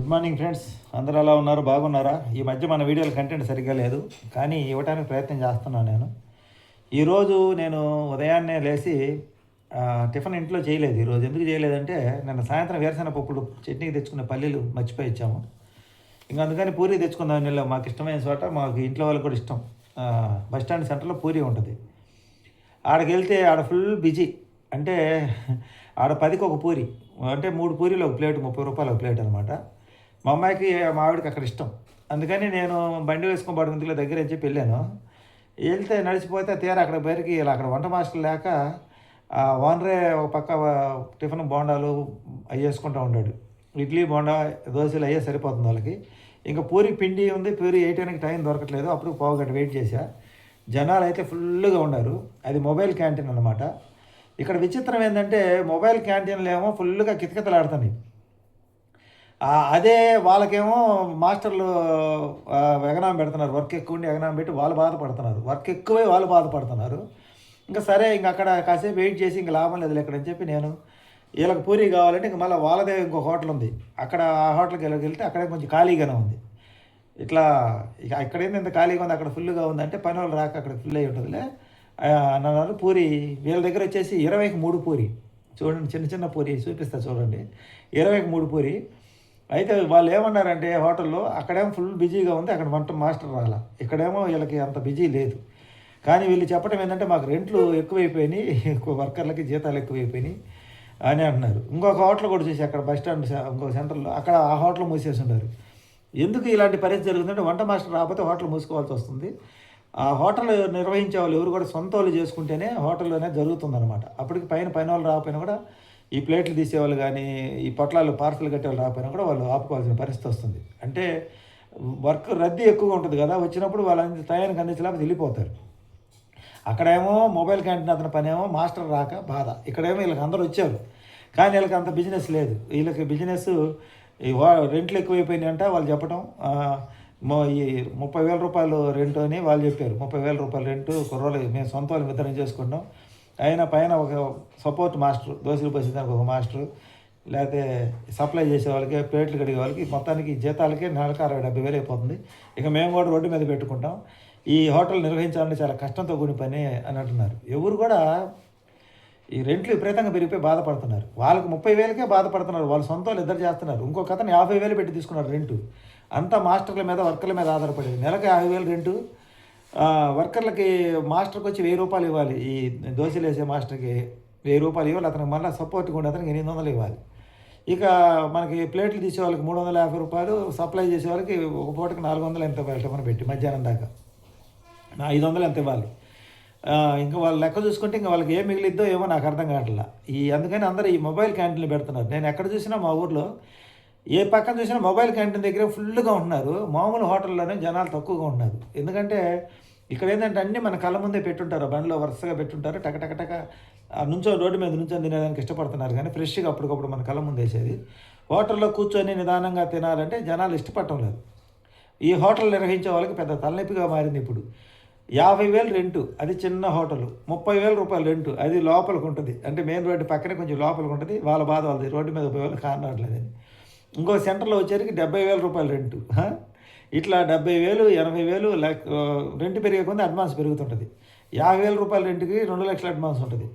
Good morning friends, అందరూ ఎలా ఉన్నారు? బాగున్నారా? ఈ మధ్య మన వీడియోల కంటెంట్ సరిగ్గా లేదు, కానీ ఇవ్వడానికి ప్రయత్నం చేస్తున్నాను నేను. ఈరోజు నేను ఉదయాన్నే లేచి టిఫిన్ ఇంట్లో చేయలేదు. ఈరోజు ఎందుకు చేయలేదంటే, నిన్న సాయంత్రం వేరుశెనగ పప్పులు చట్నీకి తెచ్చుకున్న పల్లీలు మర్చిపోయి ఇచ్చాము. ఇంకా అందుకని పూరి తెచ్చుకుందాం వెళ్ళాం. మాకు ఇష్టమైన చోట, మాకు ఇంట్లో వాళ్ళకి కూడా ఇష్టం. బస్టాండ్ సెంటర్లో పూరి ఉంటుంది. ఆడకి వెళ్తే ఆడ ఫుల్ బిజీ. అంటే ఆడ 10కి ఒక పూరి, అంటే 3 పూరీలు ఒక ప్లేట్, 30 రూపాయలు ఒక ప్లేట్ అనమాట. మా అమ్మాయికి మా ఆవిడకి అక్కడ ఇష్టం. అందుకని నేను బండి వేసుకొని పడుకుందిలో దగ్గర అని చెప్పి వెళ్ళాను. వెళ్తే నడిచిపోతే తీరా అక్కడ బయటికి ఇలా అక్కడ వంట మాస్టర్ లేక ఓనరే ఒక పక్క టిఫిన్ బోండాలు అవి వేసుకుంటూ ఉన్నాడు. ఇడ్లీ బోండా దోశలు అయ్యే సరిపోతుంది వాళ్ళకి. ఇంకా పూరి పిండి ఉంది, పూరి వేయడానికి టైం దొరకట్లేదు. అప్పుడు పావుగంట వెయిట్ చేశా. జనాలు అయితే ఫుల్గా ఉన్నారు. అది మొబైల్ క్యాంటీన్ అనమాట. ఇక్కడ విచిత్రం ఏంటంటే, మొబైల్ క్యాంటీన్లు ఏమో ఫుల్గా కితకితలాడుతున్నాయి. అదే వాళ్ళకేమో మాస్టర్లు ఎగనాం పెడుతున్నారు. వర్క్ ఎక్కువ ఉండి ఎగనాం పెట్టి వాళ్ళు బాధపడుతున్నారు. వర్క్ ఎక్కువే వాళ్ళు బాధపడుతున్నారు. ఇంకా సరే, ఇంక అక్కడ కాసేపు వెయిట్ చేసి ఇంక లాభం లేదు ఇక్కడ అని చెప్పి నేను, వీళ్ళకి పూరి కావాలంటే ఇంక మళ్ళీ వాళ్ళదే ఇంకో హోటల్ ఉంది, అక్కడ ఆ హోటల్కి వెళ్తే అక్కడే కొంచెం ఖాళీగానే ఉంది. ఇట్లా ఇక ఇక్కడ ఏంది ఇంత ఖాళీగా ఉంది, అక్కడ ఫుల్గా ఉందంటే పని వాళ్ళు రాక అక్కడ ఫుల్ అయ్యి ఉంటుందిలే అన్నారు. పూరి వీళ్ళ దగ్గర వచ్చేసి 20కి 3 పూరి. చూడండి, చిన్న చిన్న పూరి చూపిస్తా చూడండి, 20కి 3 పూరి. అయితే వాళ్ళు ఏమన్నారంటే హోటల్లో, అక్కడేమో ఫుల్ బిజీగా ఉంది, అక్కడ వంట మాస్టర్ రాలా. ఇక్కడేమో వీళ్ళకి అంత బిజీ లేదు. కానీ వీళ్ళు చెప్పడం ఏంటంటే, మాకు రెంట్లు ఎక్కువైపోయినాయి, వర్కర్లకి జీతాలు ఎక్కువైపోయినాయి అని అంటున్నారు. ఇంకొక హోటల్ కూడా చూసి అక్కడ బస్ స్టాండ్ ఇంకొక సెంటర్లో, అక్కడ ఆ హోటల్ మూసేసి ఉన్నారు. ఎందుకు ఇలాంటి పరిస్థితి జరుగుతుందంటే, వంట మాస్టర్ రాకపోతే హోటల్ మూసుకోవాల్సి వస్తుంది. ఆ హోటల్ నిర్వహించే వాళ్ళు ఎవరు కూడా సొంత వాళ్ళు చేసుకుంటేనే హోటల్లోనే జరుగుతుందన్నమాట. అప్పటికి పైన వాళ్ళు రాకపోయినా కూడా, ఈ ప్లేట్లు తీసేవాళ్ళు కానీ, ఈ పొట్లాలు పార్సల్ కట్టేవాళ్ళు రాకపోయినా కూడా వాళ్ళు ఆపుకోవాల్సిన పరిస్థితి వస్తుంది. అంటే వర్క్ రద్దీ ఎక్కువగా ఉంటుంది కదా, వచ్చినప్పుడు వాళ్ళని టయానికి అందించలేకపోతే వెళ్ళిపోతారు. అక్కడేమో మొబైల్ క్యాంటీన్ అతని పనేమో మాస్టర్ రాక బాధ. ఇక్కడేమో వీళ్ళకి అందరూ వచ్చారు, కానీ వీళ్ళకి అంత బిజినెస్ లేదు. వీళ్ళకి బిజినెస్ ఈ రెంట్లు ఎక్కువైపోయినాయి అంట వాళ్ళు చెప్పడం. ఈ 30,000 రూపాయలు రెంట్ అని వాళ్ళు చెప్పారు. 30,000 రూపాయలు రెంటు కుర్రోలు మేము సొంత వాళ్ళు వితరణ చేసుకుంటాం. అయినా పైన ఒక సపోర్ట్ మాస్టర్, దోశలు పోసేదానికి ఒక మాస్టరు, లేకపోతే సప్లై చేసే వాళ్ళకి, ప్లేట్లు కడిగే వాళ్ళకి, మొత్తానికి జీతాలకే నెలకు 60,000-70,000 అయిపోతుంది. ఇక మేము కూడా రోడ్డు మీద పెట్టుకుంటాం. ఈ హోటల్ నిర్వహించాలంటే చాలా కష్టంతో కూడిన పని అని అంటున్నారు. ఎవరు కూడా ఈ రెంట్లు విపరీతంగా పెరిగిపోయి బాధపడుతున్నారు. వాళ్ళకి 30,000కే బాధపడుతున్నారు. వాళ్ళు సొంత వాళ్ళు ఇద్దరు చేస్తున్నారు. ఇంకొక అతను 50,000 పెట్టి తీసుకున్నారు రెంటు. అంతా మాస్టర్ల మీద, వర్కర్ల మీద ఆధారపడేది. నెలకు 50,000 రెంటు. వర్కర్లకి మాస్టర్కి వచ్చి 1,000 రూపాయలు ఇవ్వాలి. ఈ దోశలు వేసే మాస్టర్కి 1,000 రూపాయలు ఇవ్వాలి. అతనికి మళ్ళీ సపోర్ట్గా ఉండి అతనికి 800 ఇవ్వాలి. ఇక మనకి ప్లేట్లు తీసే వాళ్ళకి 350 రూపాయలు, సప్లై చేసే వాళ్ళకి ఒక పూటకి 400 ఎంత ఇవ్వాలి పెట్టి మధ్యాహ్నం దాకా, 500 ఎంత ఇవ్వాలి. ఇంకా వాళ్ళు లెక్క చూసుకుంటే ఇంకా వాళ్ళకి ఏం మిగిలిద్దో ఏమో నాకు అర్థం కావట్లా. అందుకని అందరూ ఈ మొబైల్ క్యాంటీన్లు పెడుతున్నారు. నేను ఎక్కడ చూసినా మా ఊర్లో ఏ పక్కన చూసినా మొబైల్ క్యాంటీన్ దగ్గర ఫుల్గా ఉంటున్నారు. మామూలు హోటల్లోనే జనాలు తక్కువగా ఉంటున్నారు. ఎందుకంటే ఇక్కడ ఏంటంటే అన్నీ మన కళ్ళ ముందే పెట్టుంటారు, బండిలో వరుసగా పెట్టుంటారు. టక రోడ్డు మీద నుంచొని తినేదానికి ఇష్టపడుతున్నారు. కానీ ఫ్రెష్గా అప్పటికప్పుడు మన కళ్ళ ముందు వేసేది. హోటల్లో కూర్చొని నిదానంగా తినాలంటే జనాలు ఇష్టపడటం లేదు. ఈ హోటల్ నిర్వహించే వాళ్ళకి పెద్ద తలనొప్పిగా మారింది ఇప్పుడు. 50,000 రెంటు, అది చిన్న హోటలు. 30,000 రూపాయలు రెంటు, అది లోపలికి ఉంటుంది. అంటే మెయిన్ రోడ్డు పక్కనే కొంచెం లోపలికి ఉంటుంది. వాళ్ళ బాధ వాళ్ళది, రోడ్డు మీద పోయేవాళ్ళు కారణట్లేదని. ఇంకో సెంటర్లో వచ్చేసరికి 70,000 రూపాయలు రెంటు. ఇట్లా 70,000, 80,000 రెంట్ పెరిగే కొంది అడ్వాన్స్ పెరుగుతుంటుంది. 50,000 రూపాయల రెంట్కి 2 లక్షల అడ్వాన్స్ ఉంటుంది.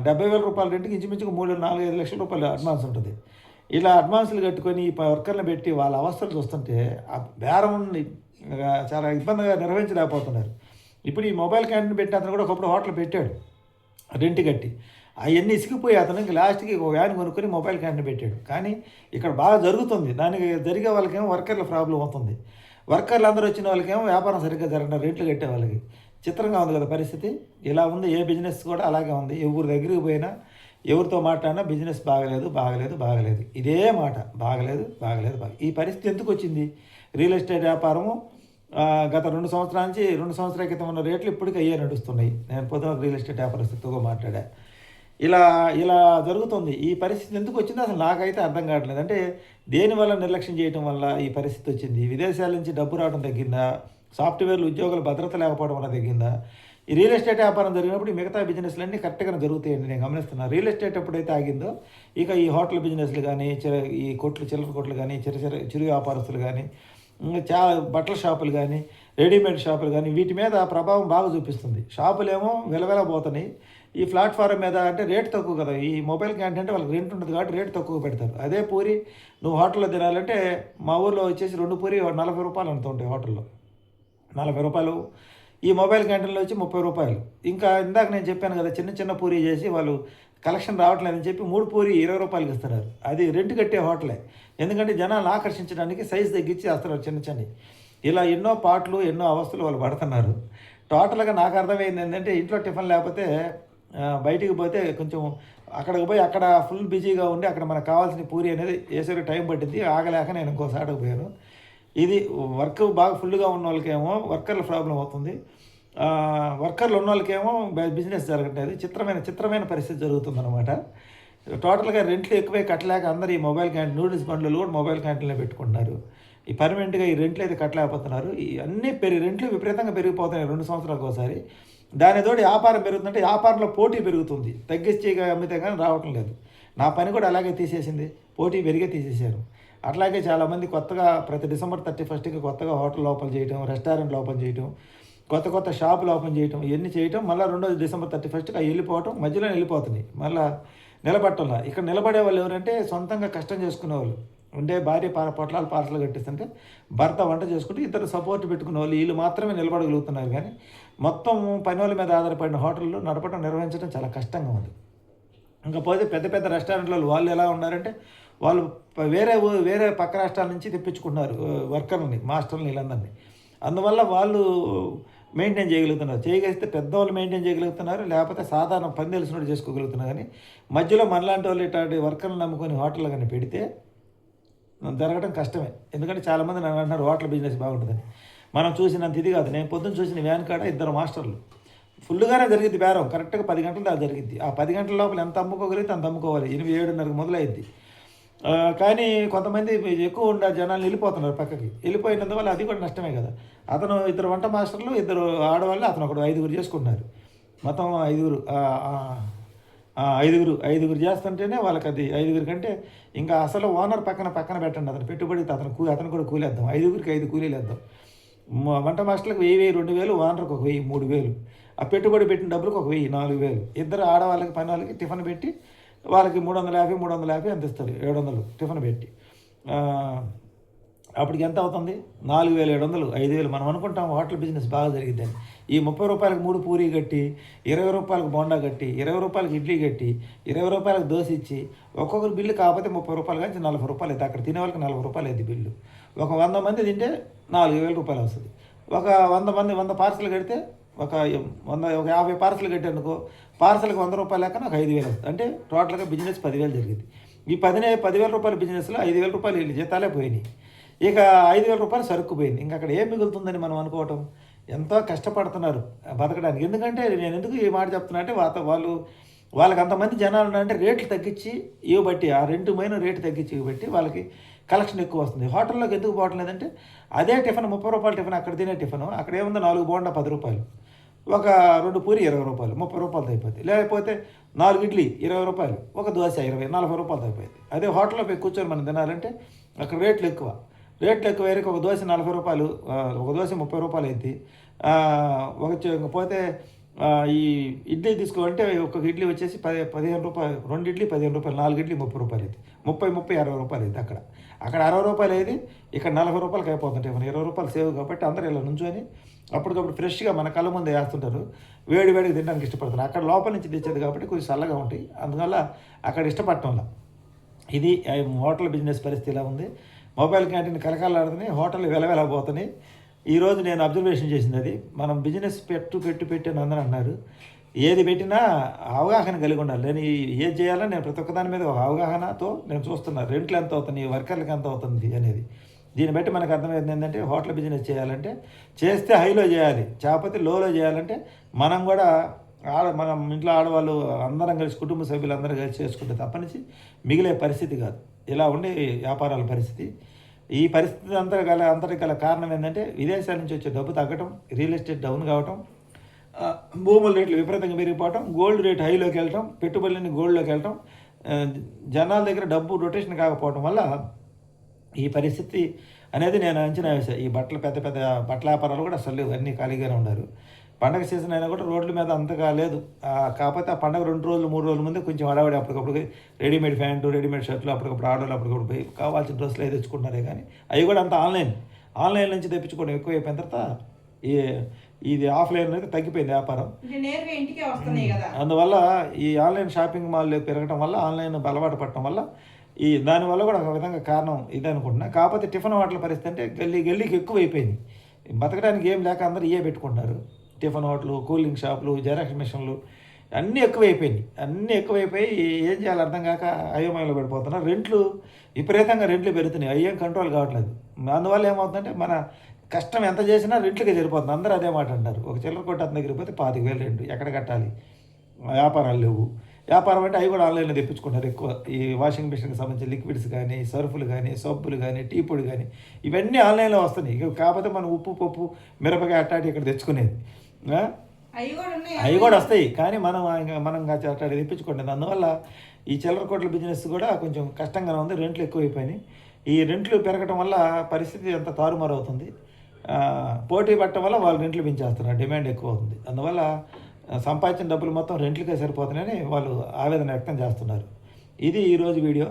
70,000 రూపాయల రెంట్కి ఇంచుమించుకు 3-4-5 లక్షల రూపాయలు అడ్వాన్స్ ఉంటుంది. ఇలా అడ్వాన్సులు కట్టుకొని ఈ వర్కర్లను పెట్టి వాళ్ళ అవస్థలు చూస్తుంటే ఆ బేరం చాలా ఇబ్బందిగా నిర్వహించలేకపోతున్నారు. ఇప్పుడు ఈ మొబైల్ క్యాంటీన్ పెట్టి అతను కూడా ఒకప్పుడు హోటల్ పెట్టాడు రెంట్ కట్టి. అవన్నీ ఇసిగిపోయి అతనికి లాస్ట్కి ఒక వ్యాన్ కొనుక్కొని మొబైల్ క్యాంటీన్ పెట్టాడు. కానీ ఇక్కడ బాగా జరుగుతుంది. దానికి జరిగే వాళ్ళకేమో వర్కర్ల ప్రాబ్లం అవుతుంది. వర్కర్లు అందరూ వచ్చిన వాళ్ళకేమో వ్యాపారం సరిగ్గా జరగడం, రేట్లు కట్టే వాళ్ళకి. చిత్రంగా ఉంది కదా పరిస్థితి. ఇలా ఉంది. ఏ బిజినెస్ కూడా అలాగే ఉంది. ఎవరి దగ్గరికి పోయినా, ఎవరితో మాట్లాడినా బిజినెస్ బాగలేదు. ఇదే మాట, బాగలేదు. ఈ పరిస్థితి ఎందుకు వచ్చింది? రియల్ ఎస్టేట్ వ్యాపారము గత 2 సంవత్సరాల నుంచి, 2 సంవత్సరాల క్రితం ఉన్న రేట్లు ఇప్పటికీ అయ్యే నడుస్తున్నాయి. నేను పొద్దున రియల్ ఎస్టేట్ వ్యాపారస్తుతో మాట్లాడా. ఇలా జరుగుతుంది. ఈ పరిస్థితి ఎందుకు వచ్చిందో అసలు నాకైతే అర్థం కావట్లేదు. అంటే దేనివల్ల నిర్లక్ష్యం చేయడం వల్ల ఈ పరిస్థితి వచ్చింది? విదేశాల నుంచి డబ్బు రావడం తగ్గిందా? సాఫ్ట్వేర్లు ఉద్యోగుల భద్రత లేకపోవడం వల్ల తగ్గిందా? ఈ రియల్ ఎస్టేట్ వ్యాపారం జరిగినప్పుడు ఈ మిగతా బిజినెస్లన్నీ కరెక్ట్గానే జరుగుతాయండి. నేను గమనిస్తున్నాను. రియల్ ఎస్టేట్ ఎప్పుడైతే ఆగిందో ఇక ఈ హోటల్ బిజినెస్లు కానీ, ఈ కొట్లు, చిల్లర కొట్లు కానీ, చిరు వ్యాపారస్తులు కానీ, చాలా బట్టల షాపులు కానీ, రెడీమేడ్ షాపులు కానీ వీటి మీద ప్రభావం బాగా చూపిస్తుంది. షాపులేమో పోతున్నాయి. ఈ ప్లాట్ఫారం మీద అంటే రేటు తక్కువ కదా. ఈ మొబైల్ క్యాంటీన్ అంటే వాళ్ళకి రెంట్ ఉంటుంది కాబట్టి రేటు తక్కువ పెడతారు. అదే పూరి నువ్వు హోటల్లో తినాలంటే మా ఊర్లో వచ్చేసి 2 పూరి 40 రూపాయలు అంత ఉంటాయి హోటల్లో. 40 రూపాయలు. ఈ మొబైల్ క్యాంటీన్లో వచ్చి 30 రూపాయలు. ఇంకా ఇందాక నేను చెప్పాను కదా, చిన్న చిన్న పూరి చేసి వాళ్ళు కలెక్షన్ రావట్లేదని చెప్పి 3 పూరి 20 రూపాయలకి ఇస్తున్నారు. అది రెంట్ కట్టే హోటలే. ఎందుకంటే జనాలను ఆకర్షించడానికి సైజు తగ్గించి వేస్తున్నారు చిన్న చిన్నవి. ఇలా ఎన్నో పాటలు, ఎన్నో అవస్థలు వాళ్ళు పడుతున్నారు. టోటల్గా నాకు అర్థమైంది ఏంటంటే, ఇంట్లో టిఫిన్ లేకపోతే బయటికి పోతే కొంచెం అక్కడికి పోయి అక్కడ ఫుల్ బిజీగా ఉండి అక్కడ మనకు కావాల్సిన పూరి అనేది వేసరికి టైం పట్టింది. ఆగలేక నేను ఇంకోసారికి పోయాను. ఇది వర్క్ బాగా ఫుల్గా ఉన్న వాళ్ళకేమో వర్కర్ల ప్రాబ్లం అవుతుంది. వర్కర్లు ఉన్న వాళ్ళకేమో బిజినెస్ జరగట్లేదు. చిత్రమైన పరిస్థితి జరుగుతుందన్నమాట. టోటల్గా రెంట్లు ఎక్కువే కట్టలేక అందరూ ఈ మొబైల్ క్యాంటీన్, నూడిల్స్ బండ్లు కూడా మొబైల్ క్యాంటీన్లో పెట్టుకుంటున్నారు. ఈ పర్మనెంట్గా ఈ రెంట్లు అయితే కట్టలేకపోతున్నారు. ఈ అన్నీ రెంట్లు విపరీతంగా పెరిగిపోతున్నాయి 2 సంవత్సరాలకు ఒకసారి. దానితోటి వ్యాపారం పెరుగుతుందంటే వ్యాపారంలో పోటీ పెరుగుతుంది. తగ్గించి అమ్మితే కానీ రావటం లేదు. నా పని కూడా అలాగే తీసేసింది. పోటీ పెరిగే తీసేశారు. అట్లాగే చాలామంది కొత్తగా ప్రతి డిసెంబర్ 31కి కొత్తగా హోటల్ ఓపెన్ చేయటం, రెస్టారెంట్లు ఓపెన్ చేయటం, కొత్త షాపులు ఓపెన్ చేయటం, ఇవన్నీ చేయటం. మళ్ళీ 2 డిసెంబర్ 31కి అవి వెళ్ళిపోవటం, మధ్యలో వెళ్ళిపోతున్నాయి. మళ్ళీ నిలబట్టంలా. ఇక్కడ నిలబడే వాళ్ళు ఎవరంటే సొంతంగా కష్టం చేసుకునే వాళ్ళు. ఉండే భార్య పొట్లాలు పార్సలు కట్టిస్తుంటే భర్త వంట చేసుకుంటే ఇద్దరు సపోర్ట్ పెట్టుకునే వాళ్ళు వీళ్ళు మాత్రమే నిలబడగలుగుతున్నారు. కానీ మొత్తం పని వాళ్ళ మీద ఆధారపడిన హోటళ్ళు నడపడం, నిర్వహించడం చాలా కష్టంగా ఉంది. ఇంకా పోతే పెద్ద రెస్టారెంట్లో వాళ్ళు ఎలా ఉన్నారంటే, వాళ్ళు వేరే పక్క రాష్ట్రాల నుంచి తెప్పించుకుంటున్నారు వర్కర్లని, మాస్టర్ని, వీళ్ళందరినీ. అందువల్ల వాళ్ళు మెయింటైన్ చేయగలుగుతున్నారు. చేయగలిగితే పెద్దవాళ్ళు మెయింటైన్ చేయగలుగుతున్నారు, లేకపోతే సాధారణ పని తెలిసినట్టు చేసుకోగలుగుతున్నారు. కానీ మధ్యలో మనలాంటి వాళ్ళు ఇట్లాంటి వర్కర్లు నమ్ముకొని హోటళ్ళు కానీ పెడితే జరగడం కష్టమే. ఎందుకంటే చాలామంది నన్ను అంటున్నారు హోటల్ బిజినెస్ బాగుంటుందని. మనం చూసినంత ఇది కాదు. నేను పొద్దున్న చూసిన వ్యాన్ కాడ 2 మాస్టర్లు. ఫుల్గానే జరిగింది బేరం. కరెక్ట్గా 10 గంటల దాకా జరిగింది. ఆ 10 గంటల లోపల ఎంత అమ్ముకోగలిగితే అంత అమ్ముకోవాలి. 8-7:30 మొదలైద్ది. కానీ కొంతమంది ఎక్కువ ఉండే జనాలు వెళ్ళిపోతున్నారు పక్కకి. వెళ్ళిపోయినందువల్ల అది కూడా నష్టమే కదా. అతను 2 వంట మాస్టర్లు, 2 ఆడవాళ్ళు, అతను ఒకడు 5 చేసుకుంటున్నారు. మొత్తం 5 చేస్తుంటేనే వాళ్ళకి అది 5 కంటే ఇంకా అసలు ఓనర్ పక్కన పెట్టండి. అతను పెట్టుబడికి అతను కూడా కూలేద్దాం. 5కి 5 కూలీలు వేద్దాం. వంట మాస్టర్లకు 1000, 2000, ఓనర్కి 1000, 3000. ఆ పెట్టుబడి పెట్టిన డబ్బులకు 1000, 4000. ఇద్దరు ఆడవాళ్ళకి పని వాళ్ళకి టిఫిన్ పెట్టి వాళ్ళకి 350 ఎంత ఇస్తారు? 700 టిఫిన్ పెట్టి. అప్పటికి ఎంత అవుతుంది? 4700, 5000. మనం అనుకుంటాం హోటల్ బిజినెస్ బాగా జరిగిద్దని. ఈ 30 రూపాయలకు 3 పూరీ కట్టి, 20 రూపాయలకు బోండా కట్టి, 20 రూపాయలకు ఇడ్లీ కట్టి, 20 రూపాయలకు దోశ ఇచ్చి, ఒక్కొక్కరు బిల్లు కాకపోతే 30 రూపాయలు కానీ 40 రూపాయలు అయితే అక్కడ తినే వాళ్ళకి 40 రూపాయలు అయితే బిల్లు. ఒక 100 మంది తింటే 4000 రూపాయలు వస్తుంది. ఒక 100 పార్సల్ కడితే ఒక 50 పార్సల్ కట్టానుకో, పార్సల్కి 100 రూపాయలు లెక్క నాకు 5000 వస్తుంది. అంటే టోటల్గా బిజినెస్ 10,000 జరిగింది. ఈ 10,000 రూపాయల బిజినెస్లో 5,000 రూపాయలు వీళ్ళు జీతాలే పోయినాయి. ఇక 5,000 రూపాయలు సరుకు పోయింది. ఇంకా అక్కడ ఏం మిగులుతుందని మనం అనుకోవటం. ఎంతో కష్టపడుతున్నారు బతకడానికి. ఎందుకంటే నేను ఎందుకు ఈ మాట చెప్తున్నా అంటే, వాళ్ళకి అంతమంది జనాలు ఉన్నారంటే రేట్లు తగ్గించి ఇవ్వబట్టి, ఆ రెంట్ రేటు తగ్గించి ఇవ్వబట్టి వాళ్ళకి కలెక్షన్ ఎక్కువ వస్తుంది. హోటల్లోకి ఎందుకు పోవటం లేదంటే, అదే టిఫిన్ 30 రూపాయల టిఫిన్ అక్కడ తినే టిఫిన్ అక్కడ ఏముందో 4 బోండా 10 రూపాయలు, ఒక 2 పూరి 20 రూపాయలు, 30 రూపాయలతో అయిపోతుంది. లేకపోతే 4 ఇడ్లీ 20 రూపాయలు, ఒక దోశ 20, 40 రూపాయలతో అయిపోయింది. అదే హోటల్లో పోయి కూర్చొని మనం తినాలంటే అక్కడ రేట్లు ఎక్కువ వేరే. ఒక దోశ 40 రూపాయలు, ఒక దోశ 30 రూపాయలు అయింది. పోతే ఈ ఇడ్లీ తీసుకోవాలంటే ఒక ఇడ్లీ వచ్చేసి 15 రూపాయలు, 2 ఇడ్లీ 15 రూపాయలు, 4 ఇడ్లీ 30 రూపాయలు అయింది. 60 రూపాయలు అయింది. అక్కడ 60 రూపాయలు అయింది. ఇక్కడ 40 రూపాయలకి అయిపోతుంటాయి. మనం 20 రూపాయలు సేవ్ కాబట్టి అందరూ ఇలా నుంచొని అప్పటికప్పుడు ఫ్రెష్గా మన కళ్ళ ముందే వేస్తుంటారు. వేడిగా తినడానికి ఇష్టపడతారు. అక్కడ లోపల నుంచి తెచ్చేది కాబట్టి కొంచెం చల్లగా ఉంటాయి. అందువల్ల అక్కడ ఇష్టపడటం వల్ల ఇది హోటల్ బిజినెస్ పరిస్థితి ఇలా ఉంది. మొబైల్ క్యాంటీన్ కలకాలాడుతున్నాయి, హోటల్ వెలవెలబోతున్నాయి. ఈరోజు నేను అబ్జర్వేషన్ చేసింది అది. మనం బిజినెస్ పెట్టి అని అందరూ అన్నారు. ఏది పెట్టినా అవగాహన కలిగి ఉండాలి. నేను ఏది చేయాలని నేను ప్రతి ఒక్క దాని మీద ఒక అవగాహనతో నేను చూస్తున్నాను. రెంట్లు ఎంత అవుతుంది, వర్కర్లకు ఎంత అవుతుంది అనేది. దీన్ని బట్టి మనకు అర్థమైంది ఏంటంటే, హోటల్ బిజినెస్ చేయాలంటే చేస్తే హైలో చేయాలి, కాకపోతే లోలో చేయాలంటే మనం కూడా మనం ఇంట్లో ఆడవాళ్ళు అందరం కలిసి, కుటుంబ సభ్యులందరూ కలిసి చేసుకుంటే తప్పనిచ్చి మిగిలే పరిస్థితి కాదు. ఇలా ఉండే వ్యాపారాల పరిస్థితి. ఈ పరిస్థితి అంతటి గల కారణం ఏంటంటే, విదేశాల నుంచి వచ్చే డబ్బు తగ్గటం, రియల్ ఎస్టేట్ డౌన్ కావటం, భూముల రేట్లు విపరీతంగా పెరిగిపోవటం, గోల్డ్ రేట్ హైలోకి వెళ్ళటం, పెట్టుబడులన్నీ గోల్డ్లోకి వెళ్ళటం, ఆ, జనాల దగ్గర డబ్బు రొటేషన్ కాకపోవటం వల్ల ఈ పరిస్థితి అనేది నేను అంచనా వేశాను. ఈ బట్టలు పెద్ద పెద్ద బట్టల వ్యాపారాలు కూడా అసలు లేవు, అన్నీ ఖాళీగానే ఉన్నారు. పండగ సీజన్ అయినా కూడా రోడ్ల మీద అంతగా లేదు. కాకపోతే ఆ పండగ 2 రోజులు 3 రోజుల ముందే కొంచెం హడావిడి, అప్పటికప్పుడు రెడీమేడ్ ప్యాంటు, రెడీమేడ్ షర్ట్లు, అప్పటికప్పుడు ఆర్డర్లు, అప్పటికప్పుడు పోయి కావాల్సిన డ్రెస్సులు అవి తెచ్చుకుంటున్నారే. కానీ అవి కూడా అంత ఆన్లైన్ నుంచి తెప్పించుకోవడం ఎక్కువైపోయిన తర్వాత ఈ ఇది ఆఫ్లైన్ అయితే తగ్గిపోయింది వ్యాపారం. అందువల్ల ఈ ఆన్లైన్ షాపింగ్ మాల్ పెరగడం వల్ల, ఆన్లైన్ అలవాటు పడటం వల్ల దానివల్ల కూడా ఒక విధంగా కారణం ఇది అనుకుంటున్నా. కాకపోతే టిఫిన్ హోటల్ పరిస్థితి అంటే గల్లీకి ఎక్కువైపోయింది. బతకడానికి ఏం లేక అందరూ ఇవే పెట్టుకుంటున్నారు. టిఫిన్ హోటలు, కూలింగ్ షాపులు, జెరాక్స్ మిషన్లు అన్నీ ఎక్కువైపోయి ఏం చేయాలో అర్థం కాక అయోమయంలో పడిపోతున్నారు. విపరీతంగా రెంట్లు పెరుగుతున్నాయి, అవి ఏం కంట్రోల్ కావట్లేదు. అందువల్ల ఏమవుతుందంటే మన కష్టం ఎంత చేసినా రెంట్లకే సరిపోతుంది. అందరూ అదే మాట అంటారు. ఒక చిల్లర కొట్టు దగ్గరికి పోతే 25,000 రెంట్ ఎక్కడ కట్టాలి? వ్యాపారాలు లేవు. వ్యాపారం అంటే అవి కూడా ఆన్లైన్లో తెప్పించుకుంటారు ఎక్కువ. ఈ వాషింగ్ మిషన్కి సంబంధించిన లిక్విడ్స్ కానీ, సర్ఫులు కానీ, సబ్బులు కానీ, టీ పొడి కానీ ఇవన్నీ ఆన్లైన్లో వస్తున్నాయి. కాకపోతే మనం ఉప్పు, పప్పు, మిరపకాయ అట్టాటి ఇక్కడ తెచ్చుకునేది అవి కూడా వస్తాయి. కానీ మనం అట్టాటి తెప్పించుకుంటుంది. అందువల్ల ఈ చిల్లర కొట్ల బిజినెస్ కూడా కొంచెం కష్టంగానే ఉంది. రెంట్లు ఎక్కువైపోయినాయి. ఈ రెంట్లు పెరగటం వల్ల పరిస్థితి అంత తారుమారు అవుతుంది. పోటీ పట్టడం వల్ల వాళ్ళు రెంట్లు పెంచేస్తున్నారు, డిమాండ్ ఎక్కువ అవుతుంది. అందువల్ల సంపాదించిన డబ్బులు మొత్తం రెంట్లకే సరిపోతున్నాయని వాళ్ళు ఆవేదన వ్యక్తం చేస్తున్నారు. ఇది ఈరోజు వీడియో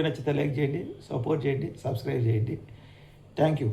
నచ్చితే లైక్ చేయండి, సపోర్ట్ చేయండి, సబ్స్క్రైబ్ చేయండి. Thank you.